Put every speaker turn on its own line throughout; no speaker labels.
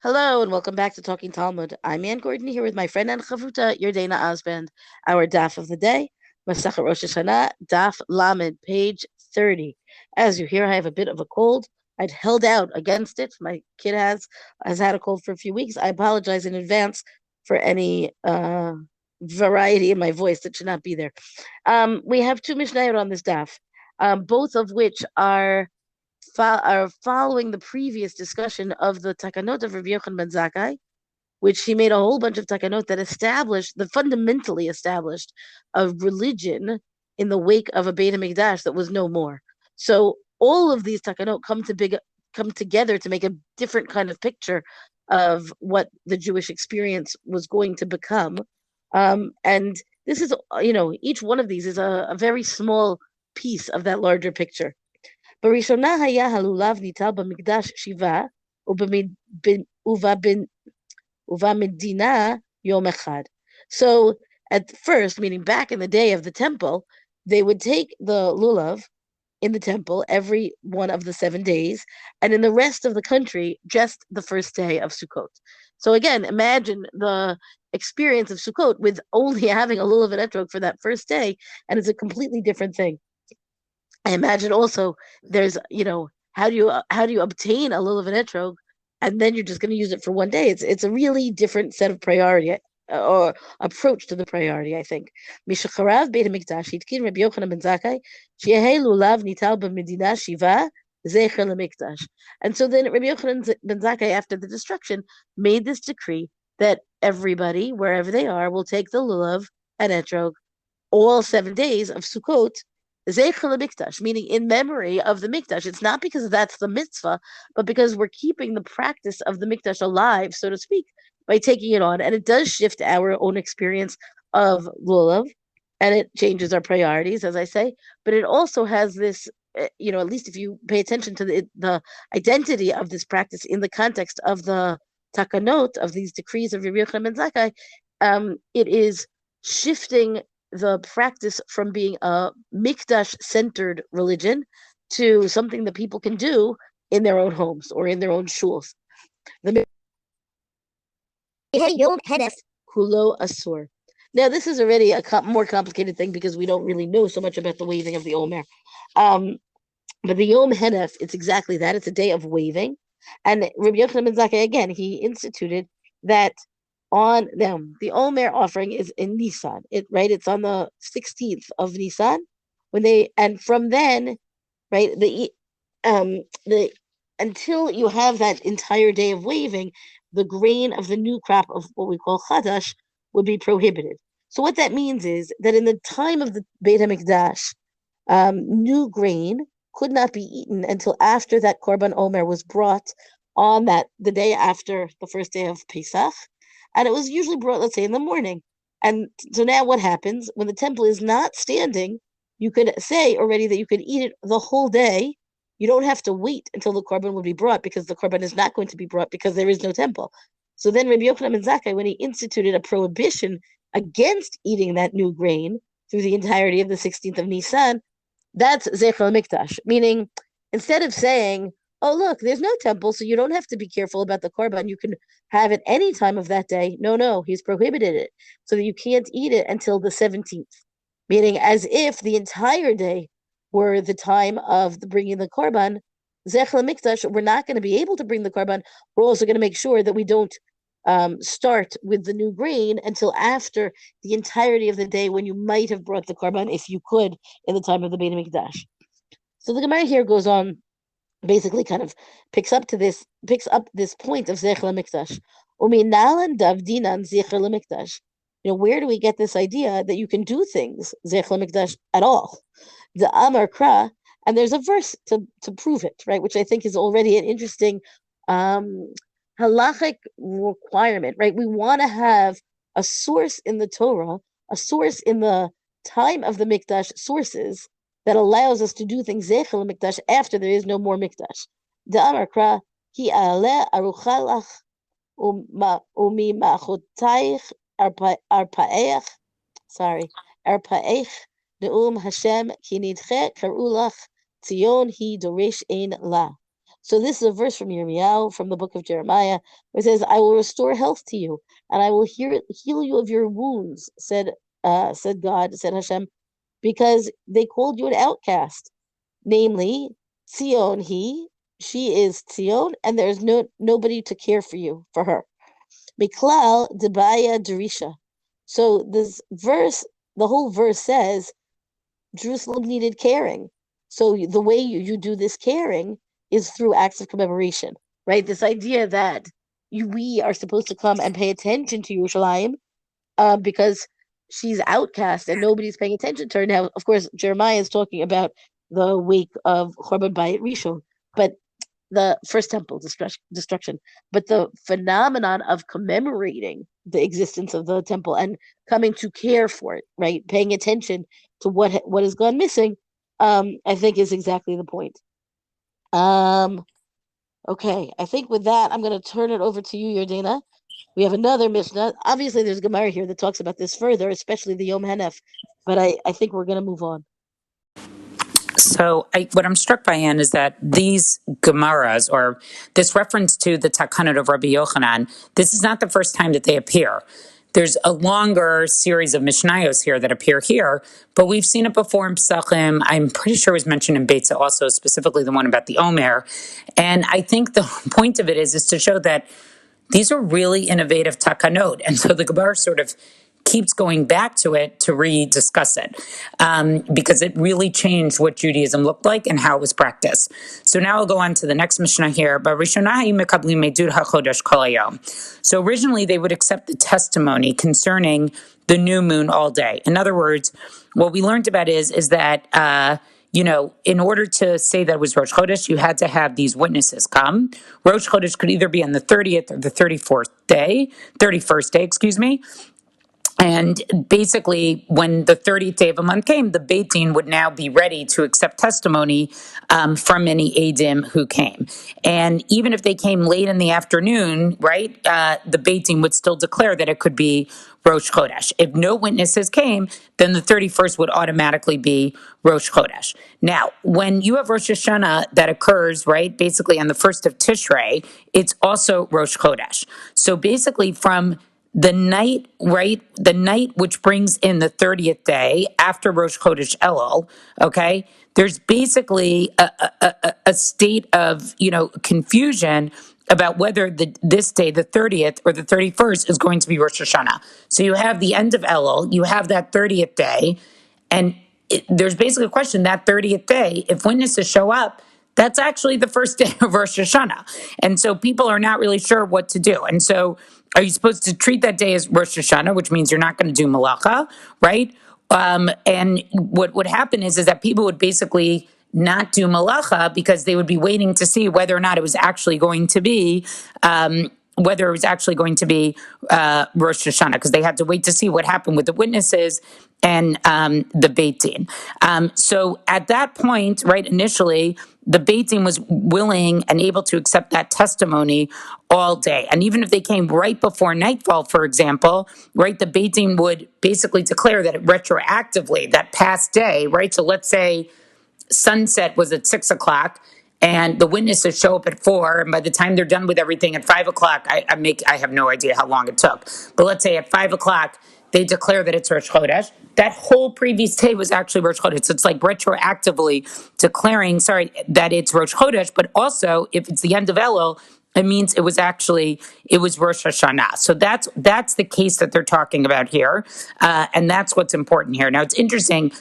Hello and welcome back to Talking Talmud. I'm Ann Gordon here with my friend and Chavruta, your Dana Osband. Our daf of the day, Masachet Rosh Hashanah, daf Lamed, page 30. As you hear, I have a bit of a cold. I'd held out against it. My kid has had a cold for a few weeks. I apologize in advance for any variety in my voice that should not be there. We have two Mishnayot on this daf, both of which are following the previous discussion of the takanot of Rabbi Yochanan ben Zakkai, which he made a whole bunch of takanot that fundamentally established a religion in the wake of a Beit HaMikdash that was no more. So all of these takanot come together to make a different kind of picture of what the Jewish experience was going to become. And this is, each one of these is a very small piece of that larger picture. בראשונה היה הלולב ניטל במקדש שבעה ובמדינה יום אחד. So at first, meaning back in the day of the temple, they would take the lulav in the temple every one of the 7 days, and in the rest of the country, just the first day of Sukkot. So again, imagine the experience of Sukkot with only having a lulav and etrog for that first day, and it's a completely different thing. I imagine also there's, how do you obtain a lulav and etrog, and then you're just going to use it for 1 day? It's a really different set of priority or approach to the priority, I think. Mishacharav Beit HaMikdash hitkin Rabbi Yochanan ben Zakkai sheyehei lulav nital b'medina shiva zecher lemikdash. And so then Rabbi Yochanan ben Zakkai, after the destruction, made this decree that everybody, wherever they are, will take the lulav and etrog all 7 days of Sukkot, Zeichel Mikdash, meaning in memory of the Mikdash. It's not because that's the mitzvah, but because we're keeping the practice of the Mikdash alive, so to speak, by taking it on. And it does shift our own experience of lulav, and it changes our priorities, as I say. But it also has this, at least if you pay attention to the identity of this practice in the context of the takanot, of these decrees of Rabbi Yochanan ben Zakkai, it is shifting the practice from being a mikdash-centered religion to something that people can do in their own homes or in their own shuls. The Yom Hedef Hulo Asur. Now, this is already a more complicated thing because we don't really know so much about the waving of the Omer. But the Yom Hedef, it's exactly that. It's a day of waving. And Rabbi Yochanan ben Zakkai, again, he instituted that on them. The Omer offering is in Nisan. It's on the 16th of Nisan and from then, right, until you have that entire day of waving, the grain of the new crop of what we call Chadash would be prohibited. So what that means is that in the time of the Beit HaMikdash, new grain could not be eaten until after that Korban Omer was brought on the day after the first day of Pesach. And it was usually brought, let's say, in the morning. And so now what happens? When the temple is not standing, you could say already that you could eat it the whole day. You don't have to wait until the korban would be brought, because the korban is not going to be brought because there is no temple. So then Rabbi Yochanan ben Zakkai, when he instituted a prohibition against eating that new grain through the entirety of the 16th of Nisan, that's Zeichel Mikdash, meaning instead of saying, oh, look, there's no temple, so you don't have to be careful about the korban. You can have it any time of that day. No, he's prohibited it so that you can't eat it until the 17th, meaning as if the entire day were the time of bringing the korban. Zechel Mikdash, we're not going to be able to bring the korban. We're also going to make sure that we don't start with the new grain until after the entirety of the day when you might have brought the korban, if you could, in the time of the Beit HaMikdash. So the Gemara here goes on, basically kind of picks up this point of Zechel Mikdash. Uminalan davdinan Zechel Mikdash. Where do we get this idea that you can do things Zechel Mikdash at all? The Amar Kra, and there's a verse to prove it, right? Which I think is already an interesting halachic requirement, right? We want to have a source in the Torah, a source in the time of the Mikdash sources that allows us to do things Zechel Mikdash after there is no more Mikdash. The Amar Kra, Ki ale aruchalach umi machotayich arpaeich neum Hashem ki nidche karulach Tzion hi dorish ein la. So this is a verse from Yirmiyahu, from the book of Jeremiah, where it says, "I will restore health to you, and I will heal you of your wounds," said God, said Hashem, because they called you an outcast. Namely, Tzion she is Tzion, and there's nobody to care for her. Miklal debaya derisha. So this verse, the whole verse says Jerusalem needed caring. So the way you do this caring is through acts of commemoration, right? This idea that we are supposed to come and pay attention to Yerushalayim because she's outcast and nobody's paying attention to her. Now, of course, Jeremiah is talking about the wake of Chorban Bayit Rishon, but the first temple destruction, but the phenomenon of commemorating the existence of the temple and coming to care for it, right? Paying attention to what has gone missing, I think is exactly the point. Okay, I think with that, I'm going to turn it over to you, Yordana. We have another Mishnah. Obviously, there's Gemara here that talks about this further, especially the Yom Hanef, but I think we're going to move on.
So what I'm struck by, Anne, is that these Gemaras, or this reference to the Takanot of Rabbi Yochanan, this is not the first time that they appear. There's a longer series of Mishnayos here that appear here, but we've seen it before in Pesachim. I'm pretty sure it was mentioned in Beitza also, specifically the one about the Omer. And I think the point of it is to show that these are really innovative takanot. And so the Gemara sort of keeps going back to it to rediscuss it because it really changed what Judaism looked like and how it was practiced. So now I'll go on to the next Mishnah here. So originally they would accept the testimony concerning the new moon all day. In other words, what we learned about is that in order to say that it was Rosh Chodesh, you had to have these witnesses come. Rosh Chodesh could either be on the 30th or the 31st day, excuse me. And basically, when the 30th day of a month came, the Beit Din would now be ready to accept testimony from any Eidim who came. And even if they came late in the afternoon, right, the Beit Din would still declare that it could be Rosh Chodesh. If no witnesses came, then the 31st would automatically be Rosh Chodesh. Now, when you have Rosh Hashanah that occurs, right, basically on the 1st of Tishrei, it's also Rosh Chodesh. So basically from the night which brings in the 30th day after Rosh Chodesh Elul, okay, there's basically a state of, confusion about whether this day, the 30th or the 31st, is going to be Rosh Hashanah. So you have the end of Elul, you have that 30th day, and there's basically a question, that 30th day, if witnesses show up, that's actually the first day of Rosh Hashanah. And so people are not really sure what to do. And so are you supposed to treat that day as Rosh Hashanah, which means you're not going to do malacha, right? And what would happen is that people would basically not do malacha because they would be waiting to see whether or not it was actually going to be Rosh Hashanah, because they had to wait to see what happened with the witnesses and the Beit Din. So at that point, right, initially, the Beit Din was willing and able to accept that testimony all day. And even if they came right before nightfall, for example, right, the Beit Din would basically declare that retroactively, that past day, right, so let's say sunset was at 6 o'clock, and the witnesses show up at 4, and by the time they're done with everything at 5 o'clock, I have no idea how long it took. But let's say at 5 o'clock, they declare that it's Rosh Chodesh. That whole previous day was actually Rosh Chodesh. So it's like retroactively declaring, that it's Rosh Chodesh, but also if it's the end of Elul, it means it was Rosh Hashanah. So that's the case that they're talking about here, and that's what's important here. Now, it's interesting.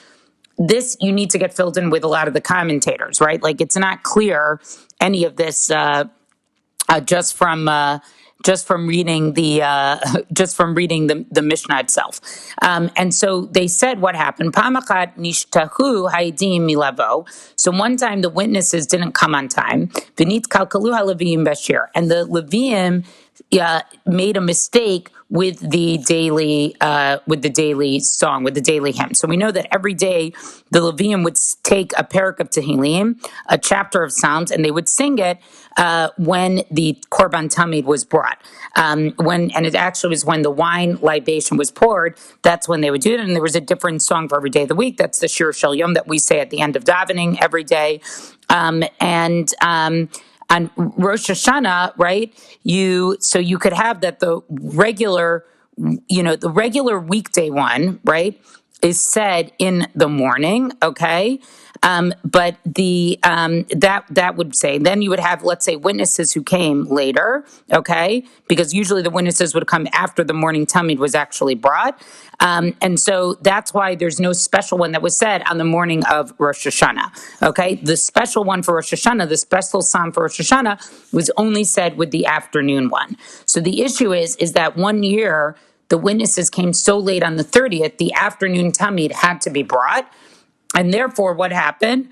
This you need to get filled in with a lot of the commentators, right? Like it's not clear any of this just from reading the Mishnah itself. And so they said what happened. Pamachat nishtahu haidim milavo. So one time the witnesses didn't come on time. V'nit kalkalu haLeviim bashir, and the Leviim made a mistake with the daily song, with the daily hymn. So we know that every day the Leviim would take a parak of Tehillim, a chapter of Psalms, and they would sing it when the Korban Tamid was brought. And it actually was when the wine libation was poured, that's when they would do it. And there was a different song for every day of the week. That's the Shir Shel Yom that we say at the end of davening every day. on Rosh Hashanah, right? You could have that the regular weekday one, right, is said in the morning, okay? But the that would say then you would have, let's say, witnesses who came later, okay? Because usually the witnesses would come after the morning tamid was actually brought, and so that's why there's no special one that was said on the morning of Rosh Hashanah, okay? The special one for Rosh Hashanah, the special psalm for Rosh Hashanah, was only said with the afternoon one. So the issue is that one year the witnesses came so late on the 30th, the afternoon tamid had to be brought. And therefore, what happened?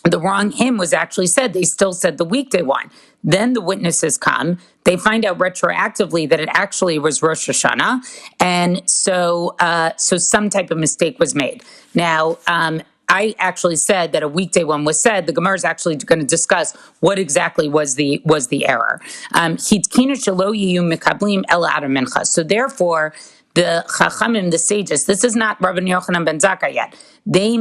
The wrong hymn was actually said. They still said the weekday one. Then the witnesses come. They find out retroactively that it actually was Rosh Hashanah, and so some type of mistake was made. Now, I actually said that a weekday one was said. The Gemara is actually going to discuss what exactly was the error. So therefore, the Chachamim, the sages, this is not Rabbi Yochanan ben Zakkai yet. They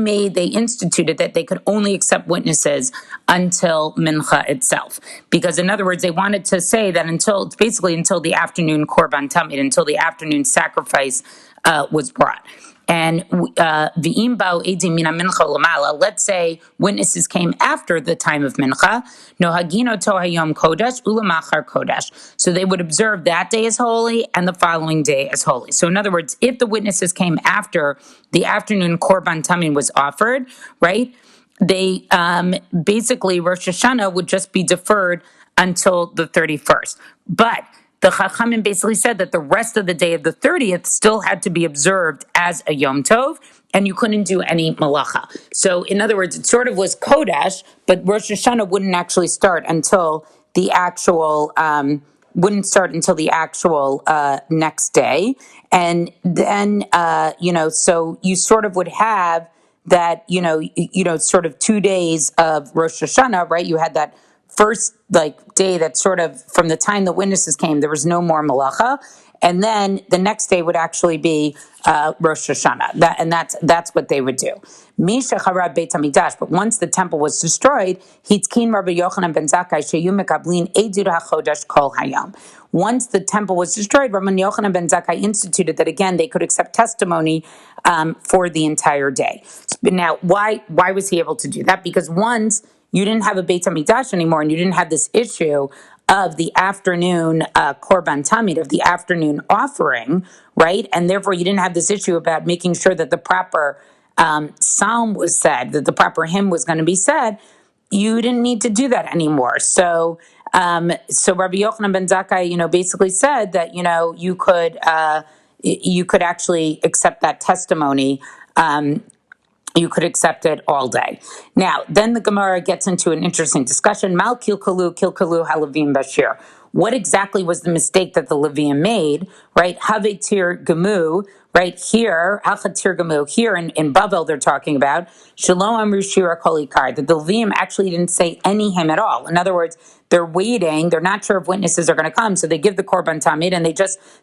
instituted that they could only accept witnesses until Mincha itself. Because in other words, they wanted to say that until the afternoon Korban Tamid, until the afternoon sacrifice was brought. And v'im ba'u edim mina mincha lamala. Let's say witnesses came after the time of mincha. Nohagino to hayom kodesh ulamachar kodesh. So they would observe that day as holy and the following day as holy. So in other words, if the witnesses came after the afternoon korban tamid was offered, right? They basically Rosh Hashanah would just be deferred until the 31st. But the Chachamim basically said that the rest of the day of the 30th still had to be observed as a Yom Tov, and you couldn't do any malacha. So, in other words, it sort of was Kodesh, but Rosh Hashanah wouldn't actually start until the actual next day, and then so you sort of would have that sort of 2 days of Rosh Hashanah, right? You had that first day that sort of from the time the witnesses came, there was no more malacha, and then the next day would actually be Rosh Hashanah. That's what they would do. Misha charab Beit Hamikdash, but once the temple was destroyed, hitkin Rabbi Yochanan ben Zakkai sheyu mekablin edud hachodesh kol hayam. Once the temple was destroyed, Rabbi Yochanan ben Zakkai instituted that again they could accept testimony for the entire day. Now, why was he able to do that? Because once you didn't have a Beit HaMikdash anymore, and you didn't have this issue of the afternoon Korban Tamid, of the afternoon offering, right? And therefore, you didn't have this issue about making sure that the proper psalm was said, that the proper hymn was going to be said. You didn't need to do that anymore. So Rabbi Yochanan ben Zakkai, basically said that you could actually accept that testimony. You could accept it all day. Now, then the Gemara gets into an interesting discussion. Mal kilkalu halavim bashir. What exactly was the mistake that the Levium made, right? Havetir gemu, right here, hachatir gemu, here in Bavel they're talking about, shalom amru shira kolikar, that the Levium actually didn't say any hymn at all. In other words, they're waiting, they're not sure if witnesses are going to come, so they give the Korban Tamid, and the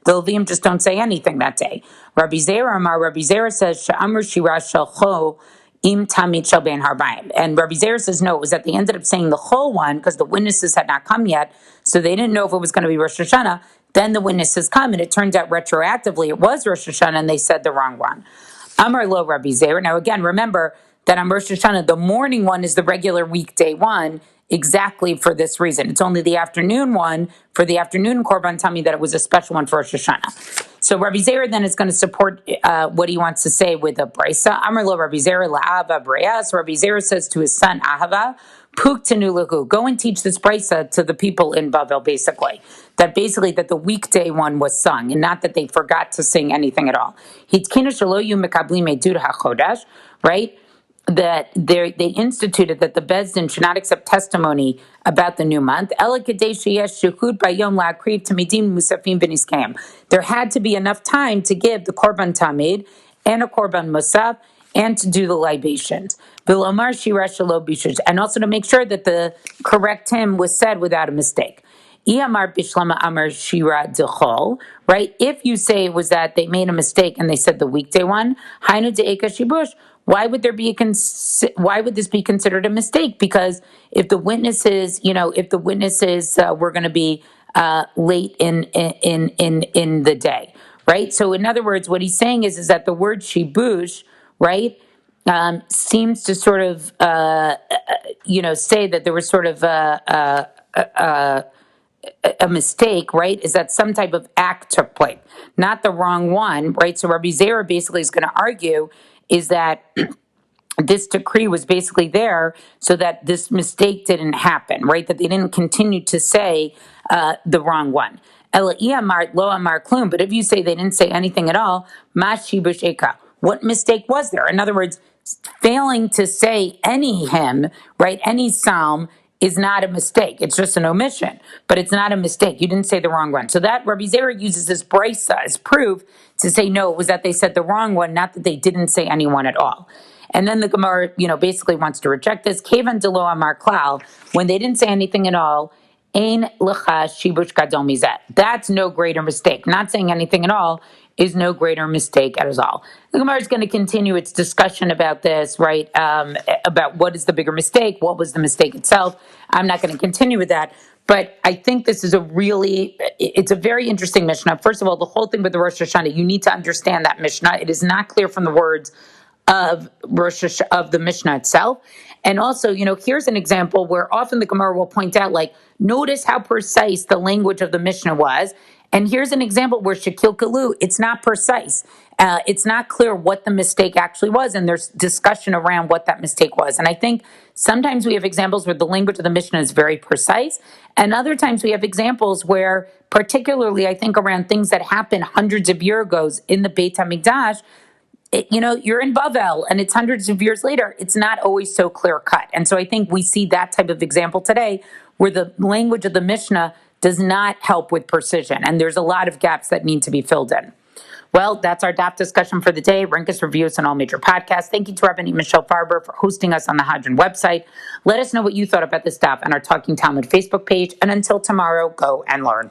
Levium just don't say anything that day. Rabbi Zera says, Sha'amru shira shalcho, Im Tamid Shel Ben Harbaim. And Rabbi Zera says no, it was that they ended up saying the whole one because the witnesses had not come yet, so they didn't know if it was going to be Rosh Hashanah. Then the witnesses come, and it turns out retroactively it was Rosh Hashanah, and they said the wrong one. Amar lo Rabbi Zera. Now again, remember that on Rosh Hashanah, the morning one is the regular weekday one, exactly for this reason. It's only the afternoon one, for the afternoon Korban Tamid, that it was a special one for Rosh Hashanah. So Rabbi Zera then is going to support what he wants to say with a brisa. Amar lo Rabbi Zera la'ava brayas. Rabbi Zera says to his son Ahava, Puk tenulahu, go and teach this brisa to the people in Bavel, basically that the weekday one was sung, and not that they forgot to sing anything at all. Hitkinu shelo yu mekablim edud hachodesh, right? That they instituted that the Bezdin should not accept testimony about the new month. There had to be enough time to give the Korban Tamid and a Korban Musaf and to do the libations. And also to make sure that the correct hymn was said without a mistake. Right? If you say it was that they made a mistake and they said the weekday one, why would there be why would this be considered a mistake? Because if the witnesses, were going to be late in the day, right? So in other words, what he's saying is that the word shibush, right, seems to sort of say that there was sort of a mistake, right? Is that some type of act took place, not the wrong one, right? So Rabbi Zera basically is going to argue is that this decree was basically there so that this mistake didn't happen, right? That they didn't continue to say the wrong one. But if you say they didn't say anything at all, what mistake was there? In other words, failing to say any hymn, right, any psalm is not a mistake. It's just an omission, but it's not a mistake. You didn't say the wrong one. So that Rabbi Zera uses this brisa as proof to say, no, it was that they said the wrong one, not that they didn't say any one at all. And then the Gemara, basically wants to reject this. Kevan delo amar klal, when they didn't say anything at all, ein lecha shibush gadol mizeh. That's no greater mistake. Not saying anything at all is no greater mistake at all. The Gemara is going to continue its discussion about this, right? About what is the bigger mistake, what was the mistake itself. I'm not going to continue with that. But I think this is it's a very interesting Mishnah. First of all, the whole thing with the Rosh Hashanah, you need to understand that Mishnah. It is not clear from the words of the Mishnah itself. And also, here's an example where often the Gemara will point out, notice how precise the language of the Mishnah was. And here's an example where Shekil Kalu, it's not precise. It's not clear what the mistake actually was, and there's discussion around what that mistake was. And I think sometimes we have examples where the language of the Mishnah is very precise, and other times we have examples where, particularly I think around things that happened hundreds of years ago in the Beit HaMikdash, you're in Bavel and it's hundreds of years later, it's not always so clear cut. And so I think we see that type of example today where the language of the Mishnah does not help with precision. And there's a lot of gaps that need to be filled in. Well, that's our DAF discussion for the day. Rinkus reviews on all major podcasts. Thank you to Rabbanit Michelle Farber for hosting us on the Hadran website. Let us know what you thought about this DAF on our Talking Talmud Facebook page. And until tomorrow, go and learn.